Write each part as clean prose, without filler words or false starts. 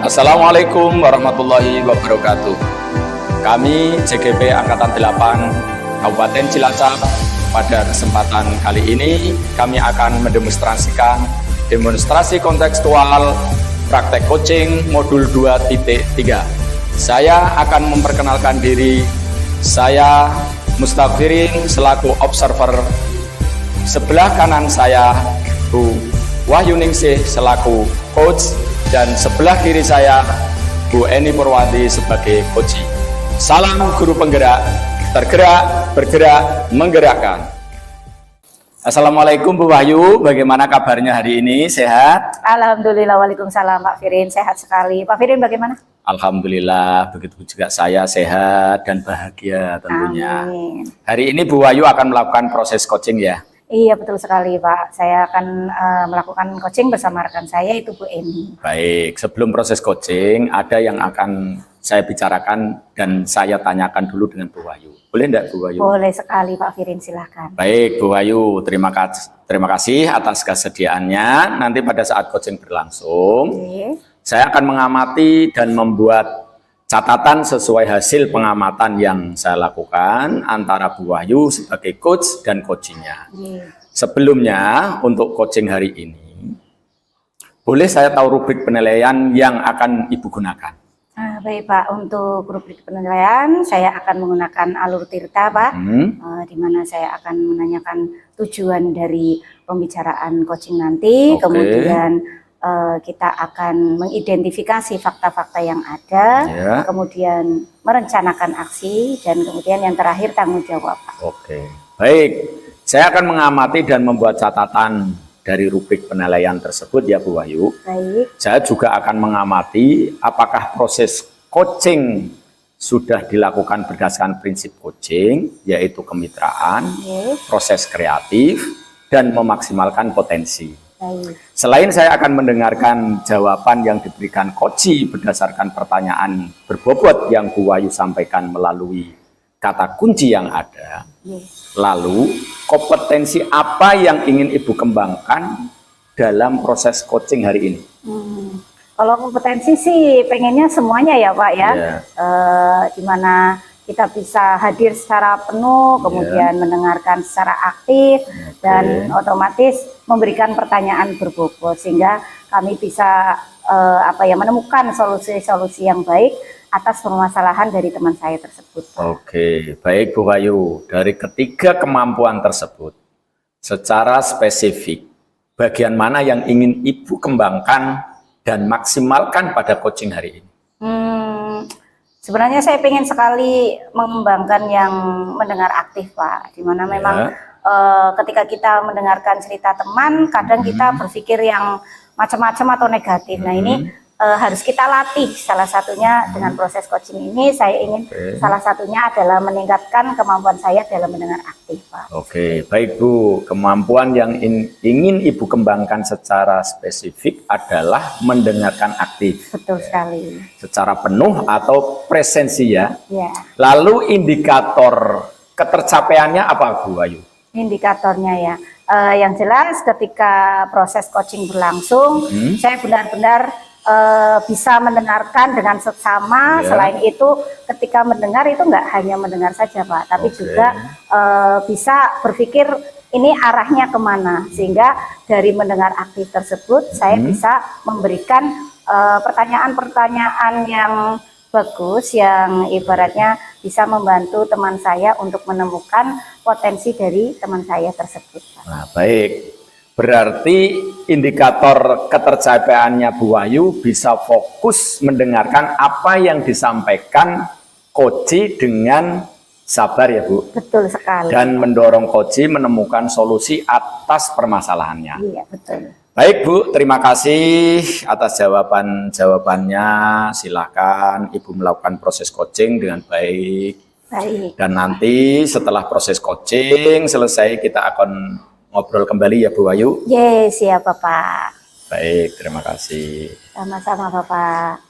Assalamualaikum warahmatullahi wabarakatuh. Kami JGP Angkatan 8 Kabupaten Cilacap, pada kesempatan kali ini kami akan mendemonstrasikan demonstrasi kontekstual praktek coaching modul 2.3. Saya akan memperkenalkan diri. Saya Mustafirin selaku observer. Sebelah kanan saya Bu Wahyuningsih selaku coach, dan sebelah kiri saya Bu Eni Purwati sebagai coach. Salam guru penggerak, tergerak, bergerak, menggerakkan. Assalamualaikum Bu Wahyu, bagaimana kabarnya hari ini? Sehat? Alhamdulillah, waalaikumsalam Pak Firin, sehat sekali. Pak Firin bagaimana? Alhamdulillah, begitu juga saya sehat dan bahagia tentunya. Amin. Hari ini Bu Wahyu akan melakukan proses coaching ya? Iya betul sekali Pak, saya akan melakukan coaching bersama rekan saya itu Bu Eni. Baik, sebelum proses coaching ada yang akan saya bicarakan dan saya tanyakan dulu dengan Bu Wahyu. Boleh enggak Bu Wahyu? Boleh sekali Pak Firin, silahkan. Baik Bu Wahyu, terima kasih atas kesediaannya. Nanti pada saat coaching berlangsung, saya akan mengamati dan membuat catatan sesuai hasil pengamatan yang saya lakukan antara Bu Wahyu sebagai coach dan coachingnya. Sebelumnya untuk coaching hari ini, boleh saya tahu rubrik penilaian yang akan Ibu gunakan? Baik Pak, untuk rubrik penilaian saya akan menggunakan alur tirta Pak, di mana saya akan menanyakan tujuan dari pembicaraan coaching nanti, kemudian kita akan mengidentifikasi fakta-fakta yang ada, kemudian merencanakan aksi, dan kemudian yang terakhir tanggung jawab. Oke, baik. Saya akan mengamati dan membuat catatan dari rubrik penilaian tersebut ya Bu Wahyu. Baik. Saya juga akan mengamati apakah proses coaching sudah dilakukan berdasarkan prinsip coaching, yaitu kemitraan, proses kreatif, dan memaksimalkan potensi. Selain saya akan mendengarkan jawaban yang diberikan coach berdasarkan pertanyaan berbobot yang Bu Wahyu sampaikan melalui kata kunci yang ada, lalu kompetensi apa yang ingin Ibu kembangkan dalam proses coaching hari ini? Kalau kompetensi sih pengennya semuanya ya Pak ya, dimana kita bisa hadir secara penuh, kemudian mendengarkan secara aktif, dan otomatis memberikan pertanyaan berbobot sehingga kami bisa menemukan solusi-solusi yang baik atas permasalahan dari teman saya tersebut. Oke, baik Bu Wahyu, dari ketiga kemampuan tersebut secara spesifik bagian mana yang ingin Ibu kembangkan dan maksimalkan pada coaching hari ini? Sebenarnya saya ingin sekali mengembangkan yang mendengar aktif Pak, dimana memang ketika kita mendengarkan cerita teman, kadang kita berpikir yang macam-macam atau negatif. Nah ini harus kita latih, salah satunya dengan proses coaching ini saya ingin salah satunya adalah meningkatkan kemampuan saya dalam mendengar aktif Pak. Oke, baik Bu, kemampuan yang ingin Ibu kembangkan secara spesifik adalah mendengarkan aktif. Betul sekali. Secara penuh atau presensi ya. Lalu indikator ketercapaiannya apa Bu Wahyu? Indikatornya ya, yang jelas ketika proses coaching berlangsung, saya benar-benar bisa mendengarkan dengan seksama. Selain itu ketika mendengar itu nggak hanya mendengar saja Pak, tapi juga bisa berpikir ini arahnya kemana, sehingga dari mendengar aktif tersebut saya bisa memberikan pertanyaan-pertanyaan yang bagus yang ibaratnya bisa membantu teman saya untuk menemukan potensi dari teman saya tersebut. Nah, baik. Berarti indikator ketercapaiannya Bu Wahyu bisa fokus mendengarkan apa yang disampaikan coach dengan sabar ya Bu. Betul sekali. Dan mendorong coach menemukan solusi atas permasalahannya. Iya betul. Baik Bu, terima kasih atas jawabannya. Silakan Ibu melakukan proses coaching dengan baik. Baik. Dan nanti setelah proses coaching selesai kita akan ngobrol kembali ya Bu Wahyu. Yes, siap Bapak. Baik, terima kasih. Sama-sama Bapak.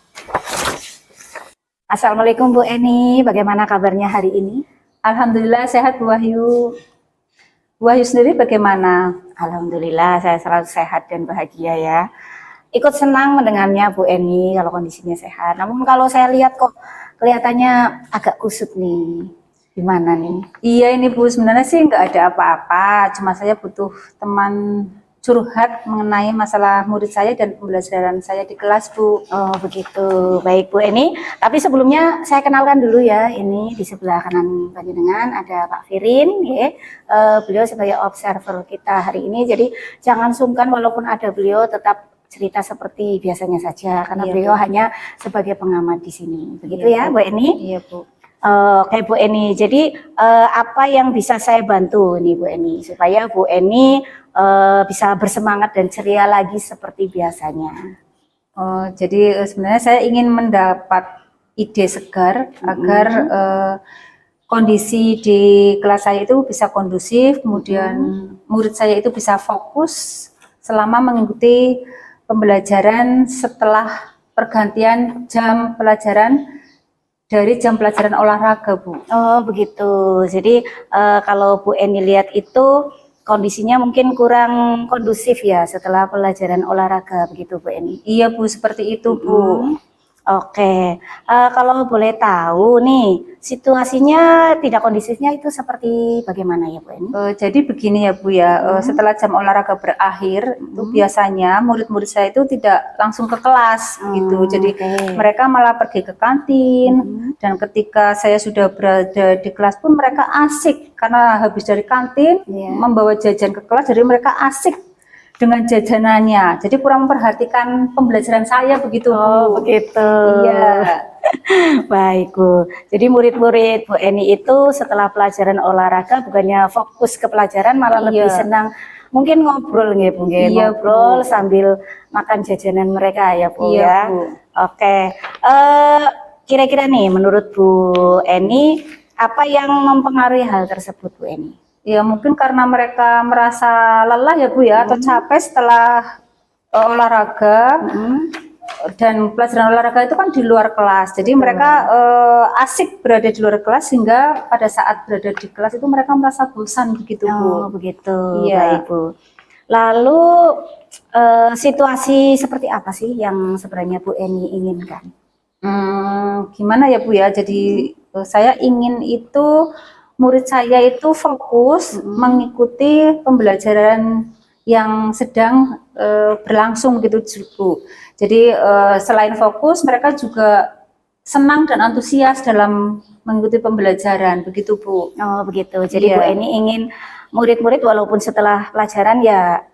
Assalamualaikum Bu Eni, bagaimana kabarnya hari ini? Alhamdulillah sehat Bu Wahyu. Bu Wahyu sendiri bagaimana? Alhamdulillah saya selalu sehat dan bahagia ya. ikut senang mendengarnya Bu Eni kalau kondisinya sehat. Namun kalau saya lihat kok kelihatannya agak kusut nih. Gimana nih? Iya ini Bu, sebenarnya sih nggak ada apa-apa, cuma saya butuh teman curhat mengenai masalah murid saya dan pembelajaran saya di kelas Bu. Oh begitu, baik Bu Eni. Tapi sebelumnya saya kenalkan dulu ya, ini di sebelah kanan panjenengan ada Pak Firin, ya. Beliau sebagai observer kita hari ini. Jadi jangan sungkan walaupun ada beliau tetap cerita seperti biasanya saja, karena Iya, beliau Bu. hanya sebagai pengamat di sini. Begitu Iya, ya Bu. Bu Eni. Iya Bu. Oke Bu Eni, jadi apa yang bisa saya bantu nih Bu Eni supaya Bu Eni bisa bersemangat dan ceria lagi seperti biasanya? Oh, jadi sebenarnya saya ingin mendapat ide segar agar kondisi di kelas saya itu bisa kondusif, kemudian murid saya itu bisa fokus selama mengikuti pembelajaran setelah pergantian jam pelajaran dari jam pelajaran olahraga, Bu. Oh begitu, jadi kalau Bu Eni lihat itu kondisinya mungkin kurang kondusif ya setelah pelajaran olahraga, begitu Bu Eni? Iya, Bu, seperti itu, Bu. Oke, kalau boleh tahu nih, situasinya tidak kondisifnya itu seperti bagaimana ya Bu Eni? Jadi begini ya Bu ya, setelah jam olahraga berakhir, itu biasanya murid-murid saya itu tidak langsung ke kelas gitu. Jadi mereka malah pergi ke kantin, dan ketika saya sudah berada di kelas pun mereka asik karena habis dari kantin membawa jajan ke kelas, jadi mereka asik dengan jajanannya. Jadi kurang memperhatikan pembelajaran saya begitu Bu. Oh begitu. Iya. Baik Bu. Jadi murid-murid Bu Eni itu setelah pelajaran olahraga bukannya fokus ke pelajaran malah lebih senang mungkin ngobrol nggih Bu, ngobrol sambil makan jajanan mereka ya Bu ya. Bu. Oke. Kira-kira nih menurut Bu Eni apa yang mempengaruhi hal tersebut Bu Eni? Ya mungkin karena mereka merasa lelah ya Bu ya, atau capek setelah olahraga. Dan pelajaran olahraga itu kan di luar kelas, jadi mereka asik berada di luar kelas sehingga pada saat berada di kelas itu mereka merasa bosan begitu Bu. Oh begitu, Iya. baik Bu. Lalu situasi seperti apa sih yang sebenarnya Bu Eni inginkan? Gimana ya Bu ya, jadi saya ingin itu murid saya itu fokus mengikuti pembelajaran yang sedang berlangsung gitu Bu. Jadi selain fokus mereka juga senang dan antusias dalam mengikuti pembelajaran begitu Bu. Oh begitu. Jadi Bu Eni ingin murid-murid walaupun setelah pelajaran ya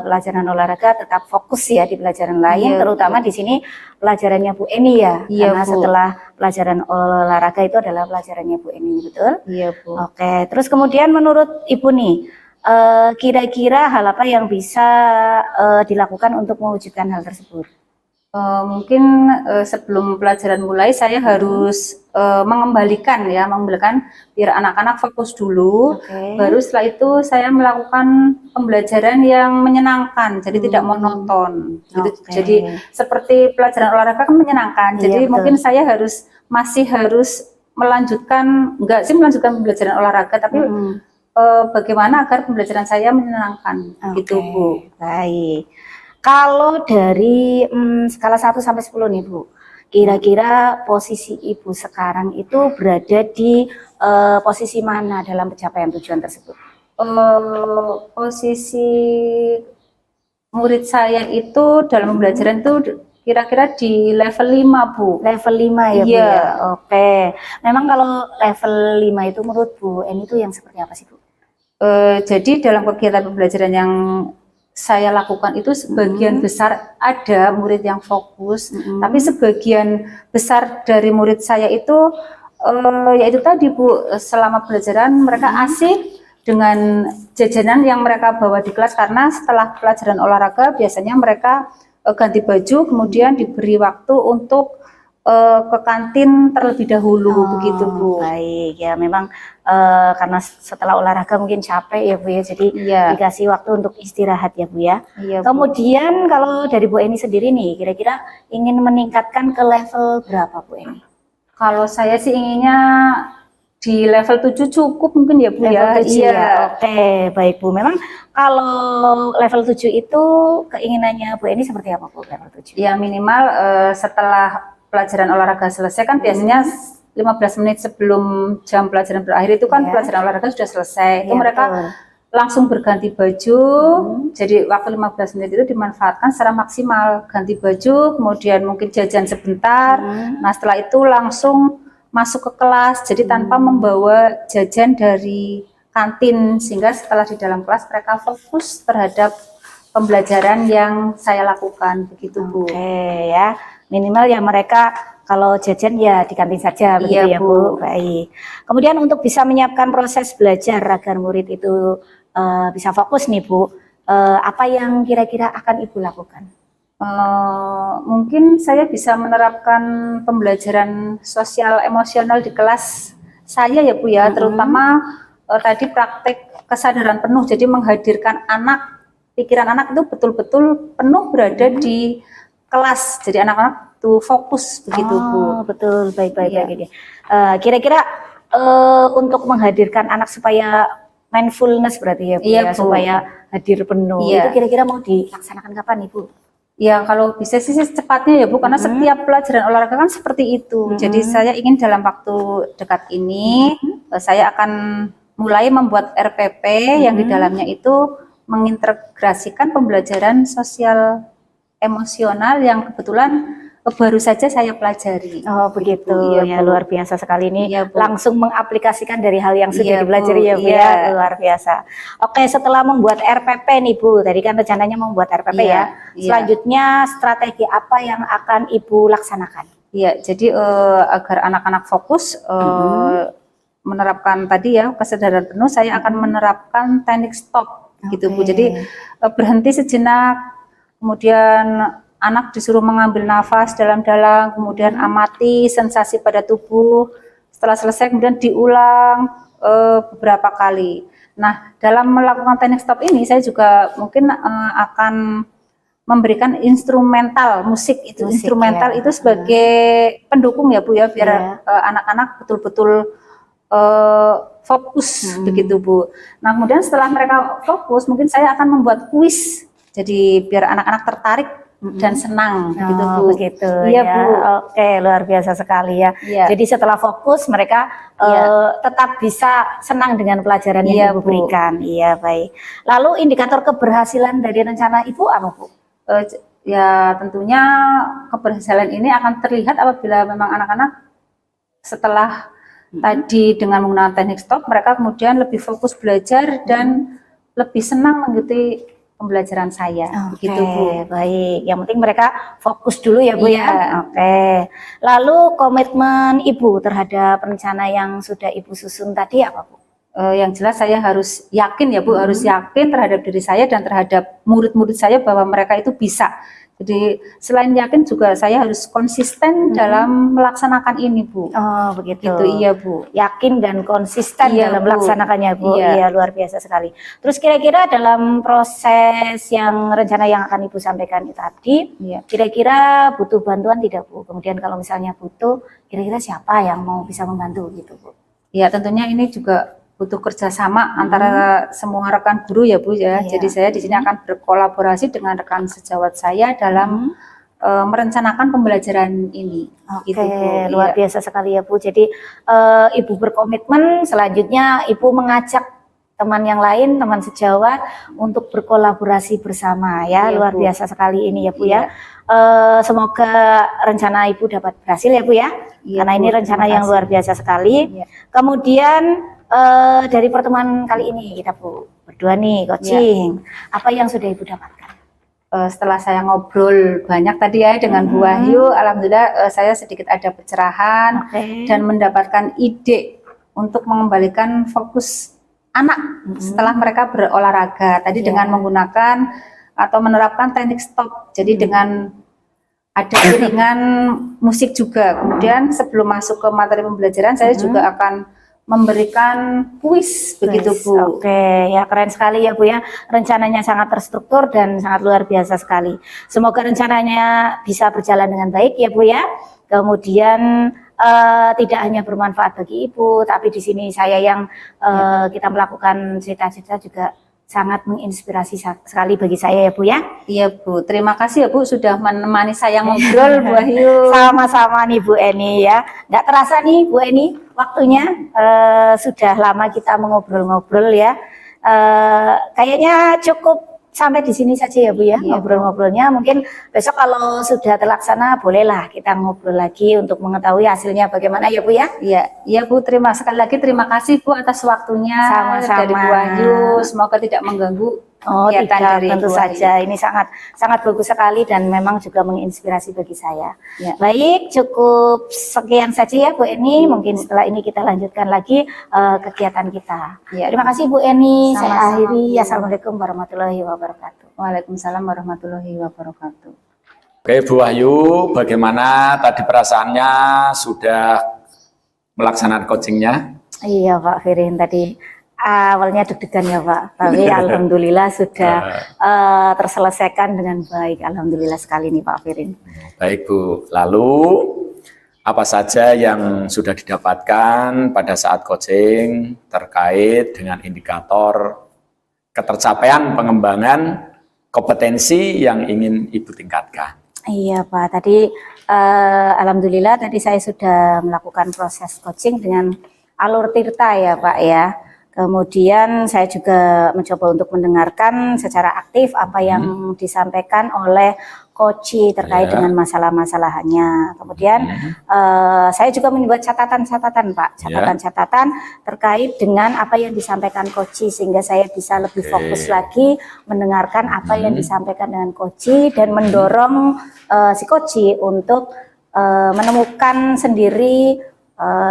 pelajaran olahraga tetap fokus ya di pelajaran lain, terutama di sini pelajarannya Bu Eni ya. Karena Bu. setelah pelajaran olahraga itu adalah pelajarannya Bu Eni, betul? Iya Bu. Oke. Terus kemudian menurut Ibu nih, kira-kira hal apa yang bisa dilakukan untuk mewujudkan hal tersebut? Mungkin sebelum pelajaran mulai saya harus mengembalikan biar anak-anak fokus dulu. Baru setelah itu saya melakukan pembelajaran yang menyenangkan, jadi tidak monoton. Jadi seperti pelajaran olahraga kan menyenangkan. Jadi mungkin saya masih harus melanjutkan pembelajaran olahraga, tapi bagaimana agar pembelajaran saya menyenangkan gitu Bu. Baik. Kalau dari skala 1 sampai 10 nih Bu, kira-kira posisi Ibu sekarang itu berada di posisi mana dalam pencapaian tujuan tersebut? Posisi murid saya itu dalam pembelajaran itu kira-kira di level 5 Bu. Level 5 ya Bu ya? Oke. Memang kalau level 5 itu menurut Bu Eni itu yang seperti apa sih Bu? Jadi dalam kegiatan pembelajaran yang saya lakukan itu sebagian besar ada murid yang fokus, tapi sebagian besar dari murid saya itu yaitu tadi Bu, selama pelajaran mereka asik dengan jajanan yang mereka bawa di kelas, karena setelah pelajaran olahraga biasanya mereka ganti baju kemudian diberi waktu untuk ke kantin terlebih dahulu begitu Bu. Baik ya, memang karena setelah olahraga mungkin capek ya Bu ya, jadi dikasih waktu untuk istirahat ya Bu ya. Kemudian kalau dari Bu Eni sendiri nih, kira-kira ingin meningkatkan ke level berapa Bu Eni? Kalau saya sih inginnya di level 7 cukup mungkin ya Bu ya. Level 7 Iya. ya. Oke, baik Bu. Memang kalau level 7 itu keinginannya Bu Eni seperti apa Bu level 7? Ya minimal setelah pelajaran olahraga selesai kan biasanya 15 menit sebelum jam pelajaran berakhir itu kan pelajaran olahraga sudah selesai. Itu Iya, mereka betul. langsung berganti baju. Jadi waktu 15 menit itu dimanfaatkan secara maksimal. Ganti baju, kemudian mungkin jajan sebentar. Nah, setelah itu langsung masuk ke kelas. Jadi tanpa membawa jajan dari kantin, sehingga setelah di dalam kelas mereka fokus terhadap pembelajaran yang saya lakukan, begitu Bu. Oke ya, minimal ya mereka kalau jajan ya di kantin saja, begitu Iya, ya Bu. Bu. Baik. Kemudian untuk bisa menyiapkan proses belajar agar murid itu bisa fokus nih Bu, apa yang kira-kira akan Ibu lakukan? Mungkin saya bisa menerapkan pembelajaran sosial emosional di kelas saya ya Bu ya, terutama tadi praktek kesadaran penuh, jadi menghadirkan anak, pikiran anak itu betul-betul penuh berada di kelas, jadi anak-anak tuh fokus begitu Bu. Oh, betul, baik-baik. Iya. Baik. Kira-kira untuk menghadirkan anak supaya mindfulness berarti ya Bu, Iya, ya, Bu. supaya hadir penuh. Iya. Itu kira-kira mau dilaksanakan kapan Ibu? Ya kalau bisa sih secepatnya ya Bu, karena setiap pelajaran olahraga kan seperti itu. Jadi saya ingin dalam waktu dekat ini saya akan mulai membuat RPP yang di dalamnya itu mengintegrasikan pembelajaran sosial emosional yang kebetulan baru saja saya pelajari. Oh begitu, Iya, ya Bu. luar biasa sekali ini. Iya, Bu. Langsung mengaplikasikan dari hal yang sudah Iya, dipelajari Bu. ya Bu Iya. ya, luar biasa. Oke, setelah membuat RPP nih Bu, tadi kan rencananya membuat RPP Iya, ya. iya. Selanjutnya strategi apa yang akan Ibu laksanakan? Iya, jadi agar anak-anak fokus menerapkan tadi ya kesadaran penuh, saya akan menerapkan teknik stop gitu Bu. Oke. Jadi berhenti sejenak, kemudian anak disuruh mengambil nafas dalam-dalam, kemudian amati sensasi pada tubuh. Setelah selesai kemudian diulang beberapa kali. Nah, dalam melakukan teknik stop ini saya juga mungkin akan memberikan instrumental musik itu. Musik, Instrumental ya. itu sebagai pendukung ya Bu ya, biar anak-anak betul-betul fokus begitu Bu. Nah, kemudian setelah mereka fokus mungkin saya akan membuat kuis. Jadi biar anak-anak tertarik dan senang gitu Bu. Begitu Iya, ya. Bu. Oke, luar biasa sekali ya. Iya. Jadi setelah fokus mereka tetap bisa senang dengan pelajaran yang Iya, Ibu Bu. berikan. Iya, baik. Lalu indikator keberhasilan dari rencana Ibu apa Bu? Ya tentunya keberhasilan ini akan terlihat apabila memang anak-anak setelah tadi dengan menggunakan teknik stop, mereka kemudian lebih fokus belajar dan lebih senang mengikuti pembelajaran saya. Oke, Begitu Bu. baik. Yang penting mereka fokus dulu ya Bu Iya. ya. Oke. Lalu komitmen Ibu terhadap rencana yang sudah Ibu susun tadi apa Bu? Yang jelas saya harus yakin ya Bu, harus yakin terhadap diri saya dan terhadap murid-murid saya bahwa mereka itu bisa. Jadi selain yakin juga saya harus konsisten dalam melaksanakan ini Bu. Oh begitu. Gitu, iya Bu. Yakin dan konsisten Iya, dalam Bu. melaksanakannya Bu. Iya. Iya, luar biasa sekali. Terus kira-kira dalam proses yang rencana yang akan Ibu sampaikan tadi, Iya. kira-kira butuh bantuan tidak Bu? Kemudian kalau misalnya butuh, kira-kira siapa yang mau bisa membantu gitu Bu? Ya tentunya ini juga butuh kerjasama antara semua rekan guru ya Bu ya. Iya. Jadi saya di sini akan berkolaborasi dengan rekan sejawat saya dalam merencanakan pembelajaran ini. Oke, Gitu, Bu. luar Iya. biasa sekali ya Bu. Jadi Ibu berkomitmen, selanjutnya Ibu mengajak teman yang lain, teman sejawat untuk berkolaborasi bersama ya. Iya, Luar Bu. biasa sekali ini ya Bu Iya. ya. Semoga rencana Ibu dapat berhasil ya Bu ya. Iya, Karena Bu, ini rencana terima yang kasih. luar biasa sekali. Iya. Kemudian dari pertemuan kali ini kita Bu berdua nih coaching, apa yang sudah Ibu dapatkan? Setelah saya ngobrol banyak tadi ya dengan Bu Wahyu, alhamdulillah saya sedikit ada pencerahan Oke. dan mendapatkan ide untuk mengembalikan fokus anak setelah mereka berolahraga. Tadi Iya. dengan menggunakan atau menerapkan teknik stop. Jadi dengan ada iringan musik juga. Kemudian sebelum masuk ke materi pembelajaran, saya juga akan memberikan kuis begitu Kuis, Bu. Oke, ya keren sekali ya Bu ya. Rencananya sangat terstruktur dan sangat luar biasa sekali. Semoga rencananya bisa berjalan dengan baik ya Bu ya. Kemudian tidak hanya bermanfaat bagi Ibu, tapi di sini saya yang kita melakukan cerita-cerita juga sangat menginspirasi sekali bagi saya ya Bu ya. Iya Bu, terima kasih ya Bu sudah menemani saya ngobrol Bu Wahyu. Sama-sama nih Bu Eni ya. Nggak terasa nih Bu Eni waktunya sudah lama kita mengobrol-ngobrol ya. Kayaknya cukup sampai di sini saja ya Bu ya, ngobrol-ngobrolnya. Mungkin besok kalau sudah terlaksana bolehlah kita ngobrol lagi untuk mengetahui hasilnya bagaimana ya Bu ya. Iya Bu, sekali lagi terima kasih Bu atas waktunya. Sama-sama. Dari Bu Wahyu. Semoga tidak mengganggu kegiatan tidak, dari tentu Bu Wahyu. saja. Ini sangat bagus sekali dan memang juga menginspirasi bagi saya. Ya. Baik, cukup sekian saja ya Bu Eni. Mungkin setelah ini kita lanjutkan lagi kegiatan kita. Ya. Terima kasih Bu Eni. Saya Sama-sama, akhiri. Bu. Assalamualaikum warahmatullahi wabarakatuh. Waalaikumsalam warahmatullahi wabarakatuh. Oke Bu Wahyu, bagaimana tadi perasaannya sudah melaksanakan coachingnya? Iya Pak Firin, tadi awalnya deg-degan ya Pak, tapi alhamdulillah sudah terselesaikan dengan baik. Alhamdulillah sekali nih Pak Firin. Baik Bu, lalu apa saja yang sudah didapatkan pada saat coaching terkait dengan indikator ketercapaian pengembangan kompetensi yang ingin Ibu tingkatkan? Iya Pak, tadi alhamdulillah tadi saya sudah melakukan proses coaching dengan alur tirta ya Pak ya. Kemudian saya juga mencoba untuk mendengarkan secara aktif apa yang disampaikan oleh coach terkait dengan masalah-masalahannya. Kemudian saya juga membuat catatan-catatan Pak, catatan-catatan terkait dengan apa yang disampaikan coach sehingga saya bisa lebih fokus lagi mendengarkan apa yang disampaikan dengan coach dan mendorong si coach untuk menemukan sendiri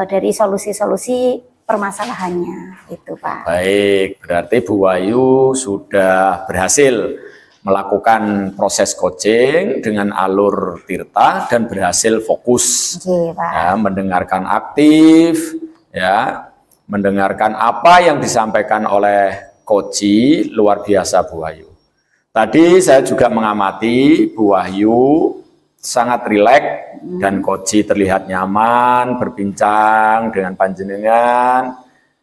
dari solusi-solusi permasalahannya itu Pak. Baik, berarti Bu Wahyu sudah berhasil melakukan proses coaching dengan alur tirta dan berhasil fokus, Pak. Ya, mendengarkan aktif, ya, mendengarkan apa yang disampaikan oleh coach. Luar biasa Bu Wahyu. Tadi saya juga mengamati Bu Wahyu sangat rileks dan coach terlihat nyaman berbincang dengan panjenengan.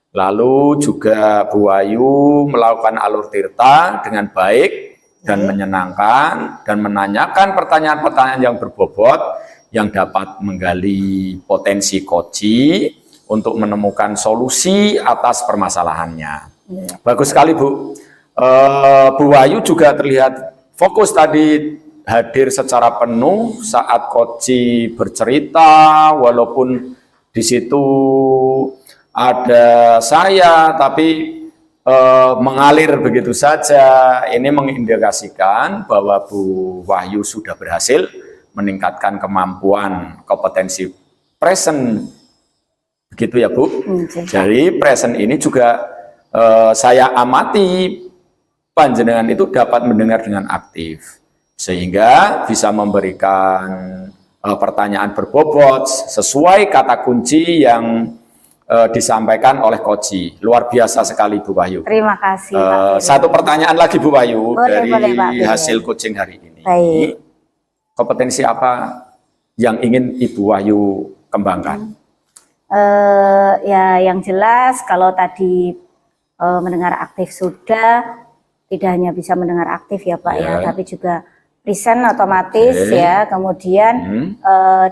Lalu juga Bu Wahyu melakukan alur tirta dengan baik dan menyenangkan dan menanyakan pertanyaan-pertanyaan yang berbobot yang dapat menggali potensi coach untuk menemukan solusi atas permasalahannya. Bagus sekali Bu. Bu Wahyu juga terlihat fokus tadi, hadir secara penuh saat coach bercerita, walaupun di situ ada saya tapi mengalir begitu saja. Ini mengindikasikan bahwa Bu Wahyu sudah berhasil meningkatkan kemampuan kompetensi present, begitu ya Bu. Jadi present ini juga saya amati panjenengan itu dapat mendengar dengan aktif, sehingga bisa memberikan pertanyaan berbobot sesuai kata kunci yang disampaikan oleh coach. Luar biasa sekali Bu Wahyu. Terima kasih Pak. Satu pertanyaan lagi Bu Wahyu dari Pak, hasil coaching hari ini. Baik. Kompetensi apa yang ingin Ibu Wahyu kembangkan? Ya yang jelas kalau tadi mendengar aktif sudah, tidak hanya bisa mendengar aktif ya Pak ya, tapi juga present otomatis ya. Kemudian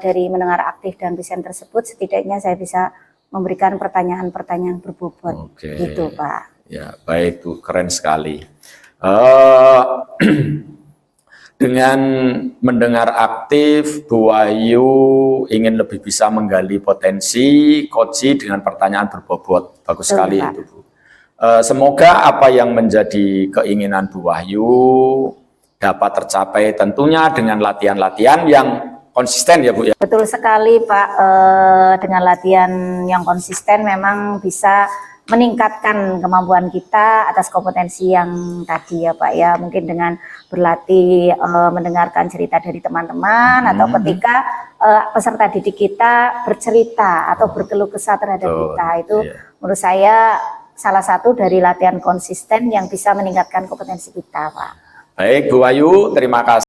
dari mendengar aktif dan present tersebut setidaknya saya bisa memberikan pertanyaan-pertanyaan berbobot, gitu Pak. Ya baik Bu, keren sekali. Dengan mendengar aktif, Bu Wahyu ingin lebih bisa menggali potensi coach dengan pertanyaan berbobot. Bagus sekali itu Bu. Semoga apa yang menjadi keinginan Bu Wahyu dapat tercapai tentunya dengan latihan-latihan yang konsisten ya Bu ya. Betul sekali Pak, dengan latihan yang konsisten memang bisa meningkatkan kemampuan kita atas kompetensi yang tadi ya Pak ya. Mungkin dengan berlatih mendengarkan cerita dari teman-teman atau ketika peserta didik kita bercerita atau berkeluh kesah terhadap kita, itu menurut saya salah satu dari latihan konsisten yang bisa meningkatkan kompetensi kita Pak. Baik Bu Wahyu, terima kasih.